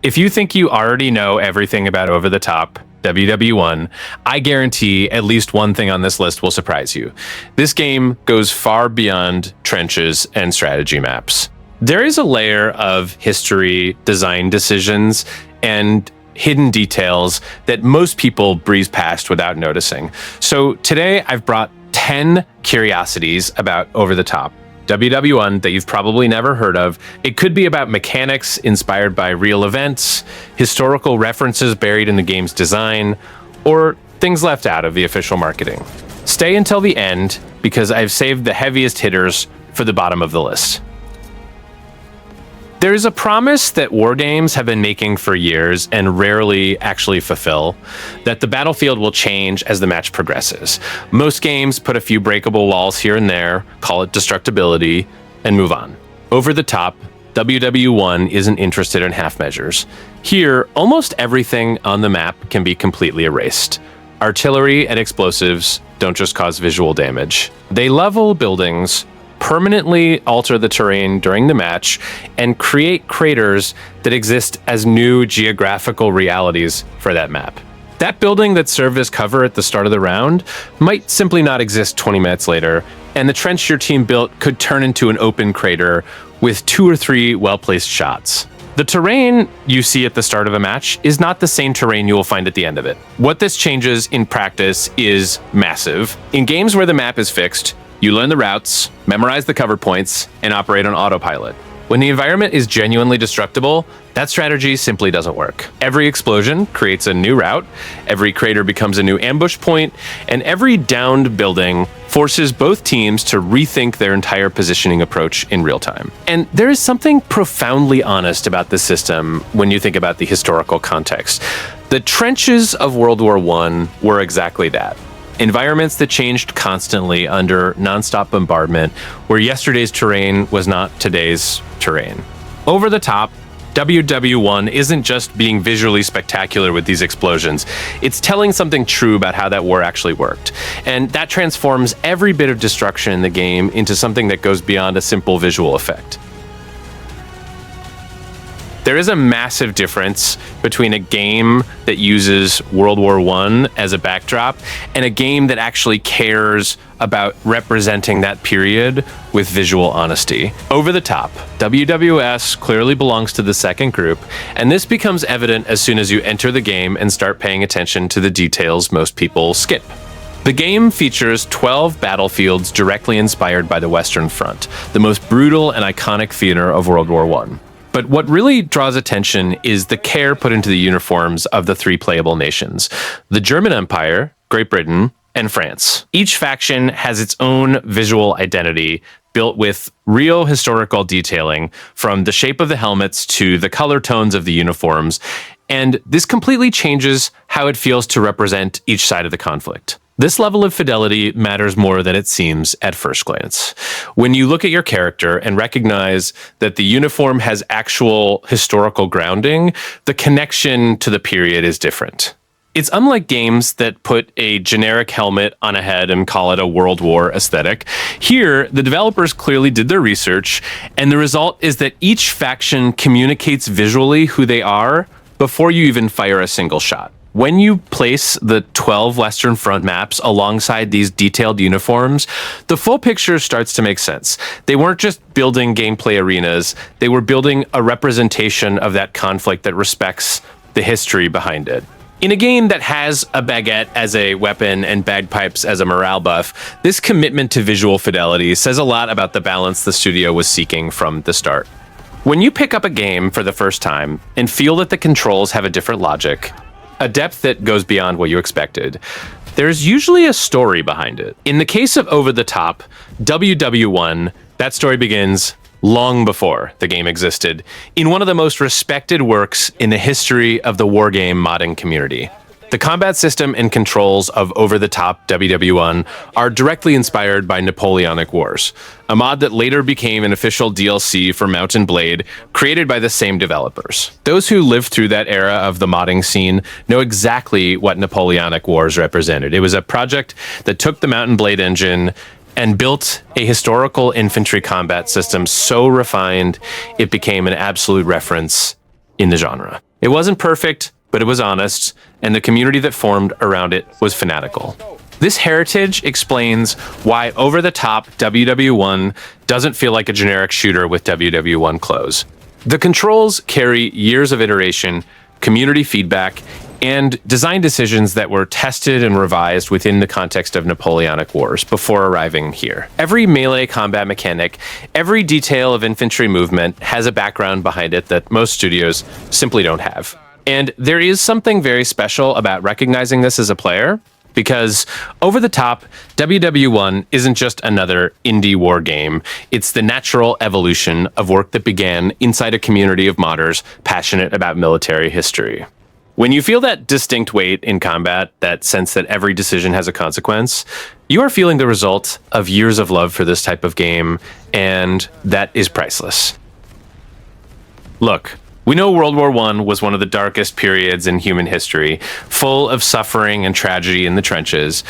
If you think you already know everything about Over the Top, WW1, I guarantee at least one thing on this list will surprise you. This game goes far beyond trenches and strategy maps. There is a layer of history, design decisions, and hidden details that most people breeze past without noticing. So today I've brought 10 curiosities about Over the Top, WW1, that you've probably never heard of. It could be about mechanics inspired by real events, historical references buried in the game's design, or things left out of the official marketing. Stay until the end, because I've saved the heaviest hitters for the bottom of the list. There's a promise that war games have been making for years and rarely actually fulfill, that the battlefield will change as the match progresses. Most games put a few breakable walls here and there, call it destructibility, and move on. Over the Top, WW1 isn't interested in half measures. Here, almost everything on the map can be completely erased. Artillery and explosives don't just cause visual damage. They level buildings, permanently alter the terrain during the match, and create craters that exist as new geographical realities for that map. That building that served as cover at the start of the round might simply not exist 20 minutes later, and the trench your team built could turn into an open crater with 2 or 3 well-placed shots. The terrain you see at the start of a match is not the same terrain you will find at the end of it. What this changes in practice is massive. In games where the map is fixed, you learn the routes, memorize the cover points, and operate on autopilot. When the environment is genuinely destructible, that strategy simply doesn't work. Every explosion creates a new route, every crater becomes a new ambush point, and every downed building forces both teams to rethink their entire positioning approach in real time. And there is something profoundly honest about this system when you think about the historical context. The trenches of World War I were exactly that. Environments that changed constantly under nonstop bombardment, where yesterday's terrain was not today's terrain. Over the Top, WW1 isn't just being visually spectacular with these explosions. It's telling something true about how that war actually worked. And that transforms every bit of destruction in the game into something that goes beyond a simple visual effect. There is a massive difference between a game that uses World War I as a backdrop and a game that actually cares about representing that period with visual honesty. Over the Top, WWS clearly belongs to the second group, and this becomes evident as soon as you enter the game and start paying attention to the details most people skip. The game features 12 battlefields directly inspired by the Western Front, the most brutal and iconic theater of World War I. But what really draws attention is the care put into the uniforms of the 3 playable nations: the German Empire, Great Britain, and France. Each faction has its own visual identity, built with real historical detailing, from the shape of the helmets to the color tones of the uniforms, and this completely changes how it feels to represent each side of the conflict. This level of fidelity matters more than it seems at first glance. When you look at your character and recognize that the uniform has actual historical grounding, the connection to the period is different. It's unlike games that put a generic helmet on a head and call it a World War aesthetic. Here, the developers clearly did their research, and the result is that each faction communicates visually who they are before you even fire a single shot. When you place the 12 Western Front maps alongside these detailed uniforms, the full picture starts to make sense. They weren't just building gameplay arenas, they were building a representation of that conflict that respects the history behind it. In a game that has a baguette as a weapon and bagpipes as a morale buff, this commitment to visual fidelity says a lot about the balance the studio was seeking from the start. When you pick up a game for the first time and feel that the controls have a different logic, a depth that goes beyond what you expected, there's usually a story behind it. In the case of Over the Top, WW1, that story begins long before the game existed, in one of the most respected works in the history of the wargame modding community. The combat system and controls of Over the Top WW1 are directly inspired by Napoleonic Wars, a mod that later became an official DLC for Mount and Blade, created by the same developers. Those who lived through that era of the modding scene know exactly what Napoleonic Wars represented. It was a project that took the Mount and Blade engine and built a historical infantry combat system so refined it became an absolute reference in the genre. It wasn't perfect, but it was honest, and the community that formed around it was fanatical. This heritage explains why over-the-top WW1 doesn't feel like a generic shooter with WW1 clothes. The controls carry years of iteration, community feedback, and design decisions that were tested and revised within the context of Napoleonic Wars before arriving here. Every melee combat mechanic, every detail of infantry movement has a background behind it that most studios simply don't have. And there is something very special about recognizing this as a player, because over the top, WW1 isn't just another indie war game. It's the natural evolution of work that began inside a community of modders passionate about military history. When you feel that distinct weight in combat, that sense that every decision has a consequence, you are feeling the result of years of love for this type of game, and that is priceless. Look, we know World War I was one of the darkest periods in human history, full of suffering and tragedy in the trenches.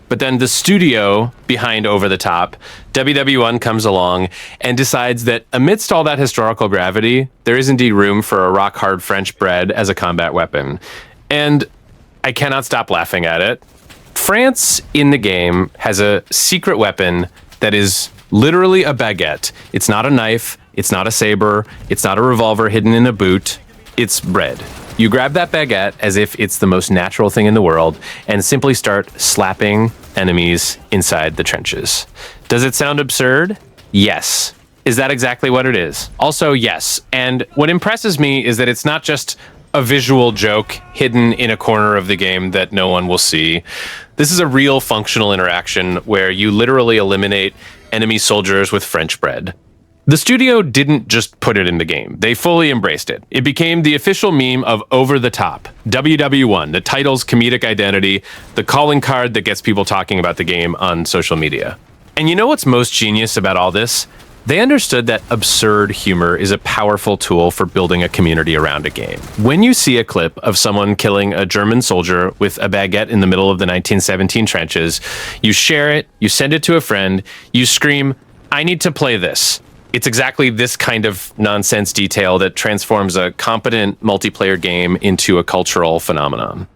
But then the studio behind Over the Top, WW1, comes along and decides that amidst all that historical gravity, there is indeed room for a rock-hard French bread as a combat weapon. And I cannot stop laughing at it. France in the game has a secret weapon that is literally a baguette. It's not a knife. It's not a saber. It's not a revolver hidden in a boot. It's bread. You grab that baguette as if it's the most natural thing in the world and simply start slapping enemies inside the trenches. Does it sound absurd? Yes. Is that exactly what it is? Also, yes. And what impresses me is that it's not just a visual joke hidden in a corner of the game that no one will see. This is a real functional interaction where you literally eliminate enemy soldiers with French bread. The studio didn't just put it in the game. They fully embraced it. It became the official meme of Over the Top, WW1, the title's comedic identity, the calling card that gets people talking about the game on social media. And you know what's most genius about all this? They understood that absurd humor is a powerful tool for building a community around a game. When you see a clip of someone killing a German soldier with a baguette in the middle of the 1917 trenches, you share it, you send it to a friend, you scream, "I need to play this." It's exactly this kind of nonsense detail that transforms a competent multiplayer game into a cultural phenomenon.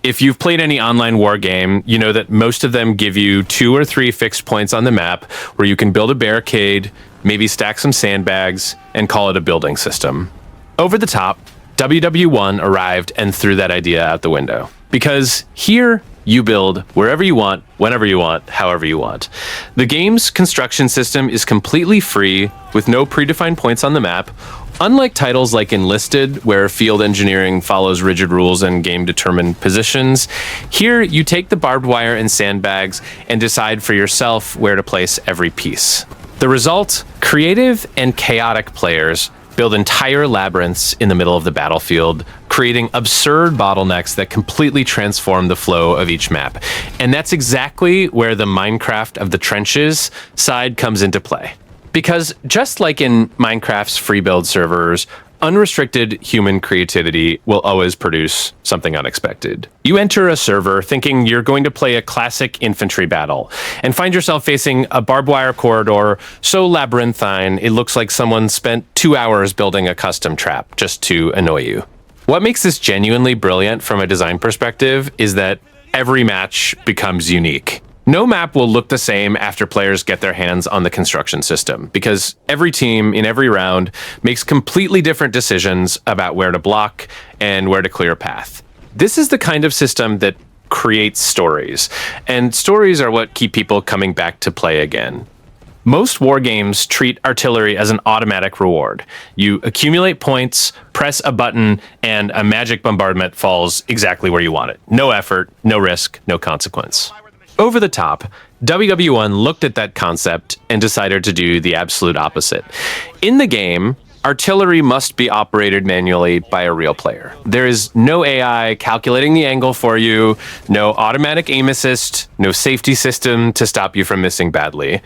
If you've played any online war game, you know that most of them give you 2 or 3 fixed points on the map where you can build a barricade, maybe stack some sandbags, and call it a building system. Over the Top, WW1 arrived and threw that idea out the window. Because here, you build wherever you want, whenever you want, however you want. The game's construction system is completely free, with no predefined points on the map. Unlike titles like Enlisted, where field engineering follows rigid rules and game-determined positions, here you take the barbed wire and sandbags and decide for yourself where to place every piece. The result? Creative and chaotic players build entire labyrinths in the middle of the battlefield, creating absurd bottlenecks that completely transform the flow of each map. And that's exactly where the Minecraft of the trenches side comes into play. Because just like in Minecraft's free build servers, unrestricted human creativity will always produce something unexpected. You enter a server thinking you're going to play a classic infantry battle and find yourself facing a barbed wire corridor so labyrinthine it looks like someone spent 2 hours building a custom trap just to annoy you. What makes this genuinely brilliant from a design perspective is that every match becomes unique. No map will look the same after players get their hands on the construction system, because every team in every round makes completely different decisions about where to block and where to clear a path. This is the kind of system that creates stories, and stories are what keep people coming back to play again. Most war games treat artillery as an automatic reward. You accumulate points, press a button, and a magic bombardment falls exactly where you want it. No effort, no risk, no consequence. Over the Top, WW1 looked at that concept and decided to do the absolute opposite. In the game, artillery must be operated manually by a real player. There is no AI calculating the angle for you, no automatic aim assist, no safety system to stop you from missing badly.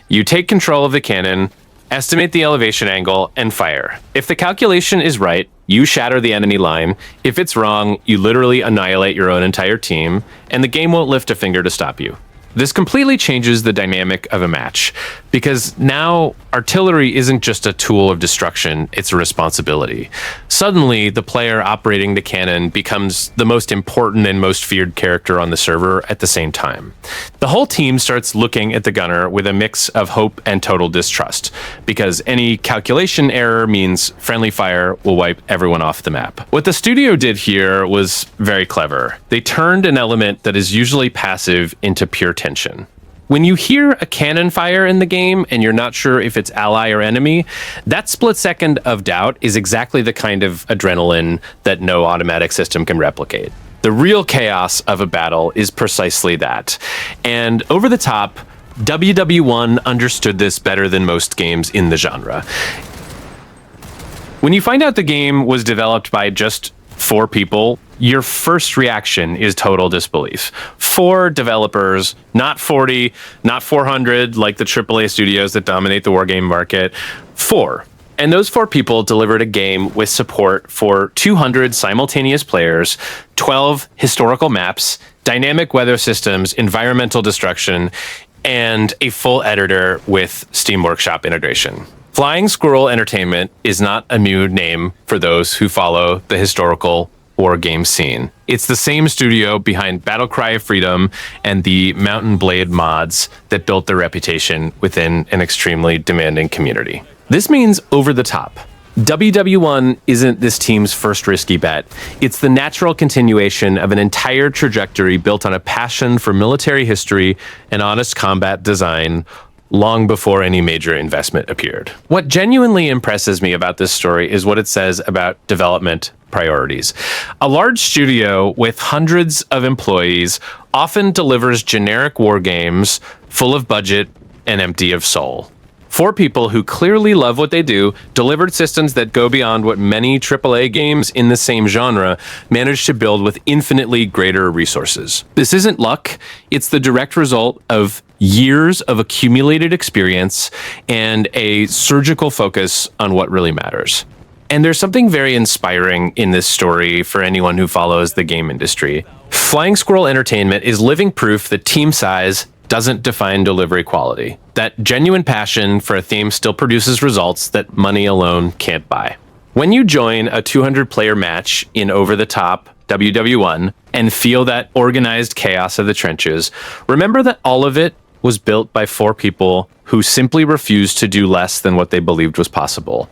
You take control of the cannon, estimate the elevation angle, and fire. If the calculation is right, you shatter the enemy line. If it's wrong, you literally annihilate your own entire team, and the game won't lift a finger to stop you. This completely changes the dynamic of a match, because now artillery isn't just a tool of destruction, it's a responsibility. Suddenly, the player operating the cannon becomes the most important and most feared character on the server at the same time. The whole team starts looking at the gunner with a mix of hope and total distrust, because any calculation error means friendly fire will wipe everyone off the map. What the studio did here was very clever. They turned an element that is usually passive into pure tension. When you hear a cannon fire in the game and you're not sure if it's ally or enemy, that split second of doubt is exactly the kind of adrenaline that no automatic system can replicate. The real chaos of a battle is precisely that. And over the top, WW1 understood this better than most games in the genre. When you find out the game was developed by just 4 people, your first reaction is total disbelief. 4 developers, not 40, not 400 like the AAA studios that dominate the wargame market. 4. And those 4 people delivered a game with support for 200 simultaneous players, 12 historical maps, dynamic weather systems, environmental destruction, and a full editor with Steam Workshop integration. Flying Squirrel Entertainment is not a new name for those who follow the historical war game scene. It's the same studio behind Battle Cry of Freedom and the Mountain Blade mods that built their reputation within an extremely demanding community. This means over the top. WW1 isn't this team's first risky bet. It's the natural continuation of an entire trajectory built on a passion for military history and honest combat design long before any major investment appeared. What genuinely impresses me about this story is what it says about development priorities. A large studio with hundreds of employees often delivers generic war games full of budget and empty of soul. 4 people who clearly love what they do delivered systems that go beyond what many AAA games in the same genre managed to build with infinitely greater resources. This isn't luck, it's the direct result of years of accumulated experience and a surgical focus on what really matters. And there's something very inspiring in this story for anyone who follows the game industry. Flying Squirrel Entertainment is living proof that team size doesn't define delivery quality, that genuine passion for a theme still produces results that money alone can't buy. When you join a 200-player match in over-the-top WW1 and feel that organized chaos of the trenches, remember that all of it was built by 4 people who simply refused to do less than what they believed was possible.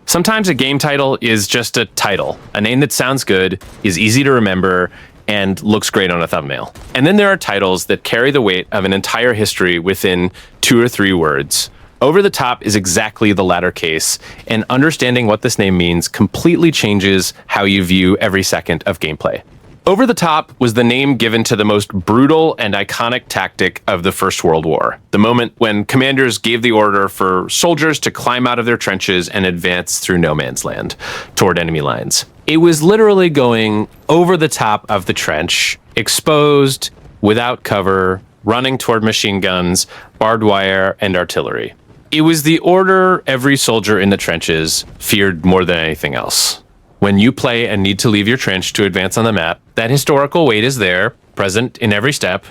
Sometimes a game title is just a title, a name that sounds good, is easy to remember, and looks great on a thumbnail. And then there are titles that carry the weight of an entire history within 2 or 3 words. Over the Top is exactly the latter case, and understanding what this name means completely changes how you view every second of gameplay. Over the Top was the name given to the most brutal and iconic tactic of the First World War, the moment when commanders gave the order for soldiers to climb out of their trenches and advance through no man's land toward enemy lines. It was literally going over the top of the trench, exposed, without cover, running toward machine guns, barbed wire, and artillery. It was the order every soldier in the trenches feared more than anything else. When you play and need to leave your trench to advance on the map, that historical weight is there, present in every step.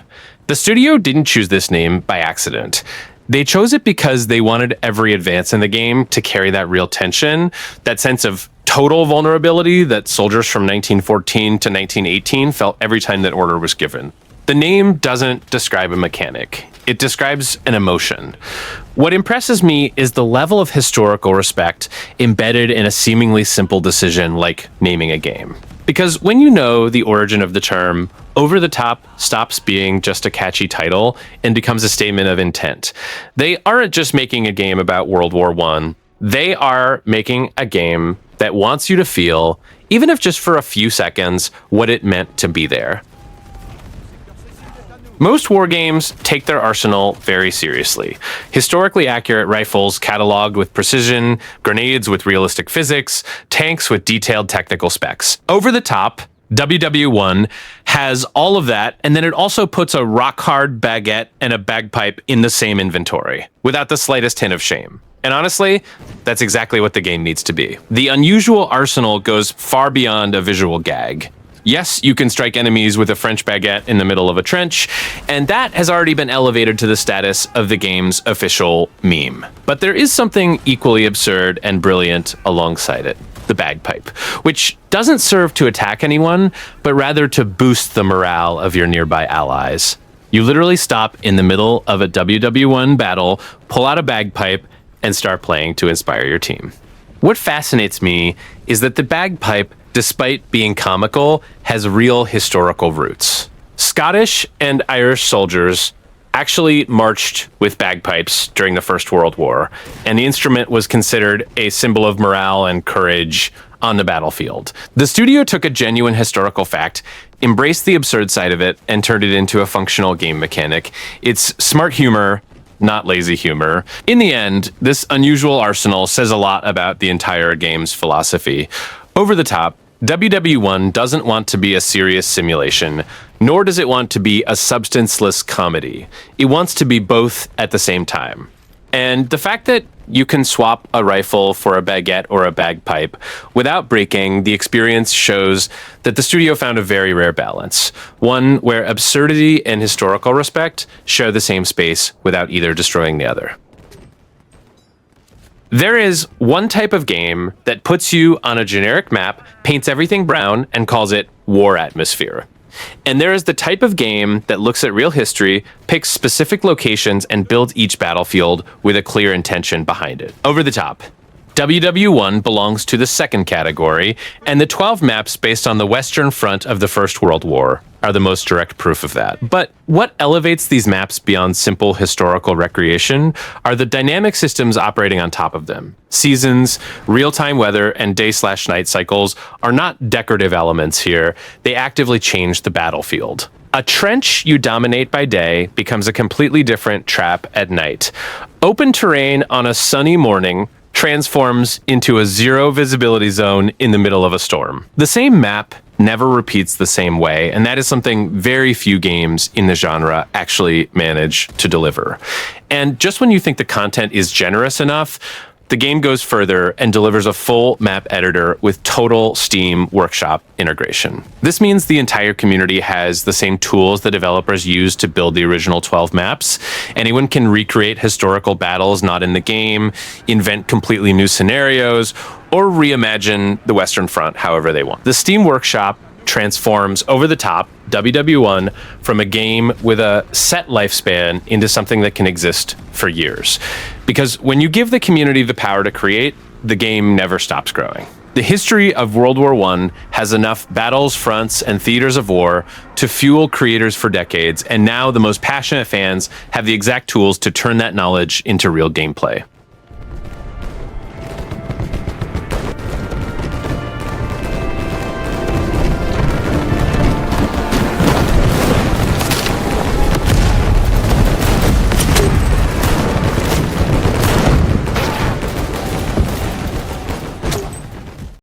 The studio didn't choose this name by accident. They chose it because they wanted every advance in the game to carry that real tension, that sense of total vulnerability that soldiers from 1914 to 1918 felt every time that order was given. The name doesn't describe a mechanic. It describes an emotion. What impresses me is the level of historical respect embedded in a seemingly simple decision like naming a game. Because when you know the origin of the term, Over the Top stops being just a catchy title and becomes a statement of intent. They aren't just making a game about World War I. They are making a game that wants you to feel, even if just for a few seconds, what it meant to be there. Most war games take their arsenal very seriously. Historically accurate rifles cataloged with precision, grenades with realistic physics, tanks with detailed technical specs. Over the Top, WW1 has all of that, and then it also puts a rock-hard baguette and a bagpipe in the same inventory, without the slightest hint of shame. And honestly, that's exactly what the game needs to be. The unusual arsenal goes far beyond a visual gag. Yes, you can strike enemies with a French baguette in the middle of a trench, and that has already been elevated to the status of the game's official meme. But there is something equally absurd and brilliant alongside it: the bagpipe, which doesn't serve to attack anyone, but rather to boost the morale of your nearby allies. You literally stop in the middle of a WW1 battle, pull out a bagpipe, and start playing to inspire your team. What fascinates me is that the bagpipe, despite being comical, has real historical roots. Scottish and Irish soldiers actually marched with bagpipes during the First World War, and the instrument was considered a symbol of morale and courage on the battlefield. The studio took a genuine historical fact, embraced the absurd side of it, and turned it into a functional game mechanic. It's smart humor, not lazy humor. In the end, this unusual arsenal says a lot about the entire game's philosophy. Over the top, WW1 doesn't want to be a serious simulation, nor does it want to be a substanceless comedy. It wants to be both at the same time. And the fact that you can swap a rifle for a baguette or a bagpipe without breaking the experience shows that the studio found a very rare balance, one where absurdity and historical respect share the same space without either destroying the other. There is one type of game that puts you on a generic map, paints everything brown, and calls it war atmosphere. And there is the type of game that looks at real history, picks specific locations, and builds each battlefield with a clear intention behind it. Over the top. WW1 belongs to the second category, and the 12 maps based on the Western Front of the First World War are the most direct proof of that. But what elevates these maps beyond simple historical recreation are the dynamic systems operating on top of them. Seasons, real-time weather, and day/night cycles are not decorative elements here. They actively change the battlefield. A trench you dominate by day becomes a completely different trap at night. Open terrain on a sunny morning transforms into a zero visibility zone in the middle of a storm. The same map never repeats the same way, and that is something very few games in the genre actually manage to deliver. And just when you think the content is generous enough, the game goes further and delivers a full map editor with total Steam Workshop integration. This means the entire community has the same tools the developers used to build the original 12 maps. Anyone can recreate historical battles not in the game, invent completely new scenarios, or reimagine the Western Front however they want. The Steam Workshop transforms over the top WW1 from a game with a set lifespan into something that can exist for years. Because when you give the community the power to create, the game never stops growing. The history of World War I has enough battles, fronts, and theaters of war to fuel creators for decades, and now the most passionate fans have the exact tools to turn that knowledge into real gameplay.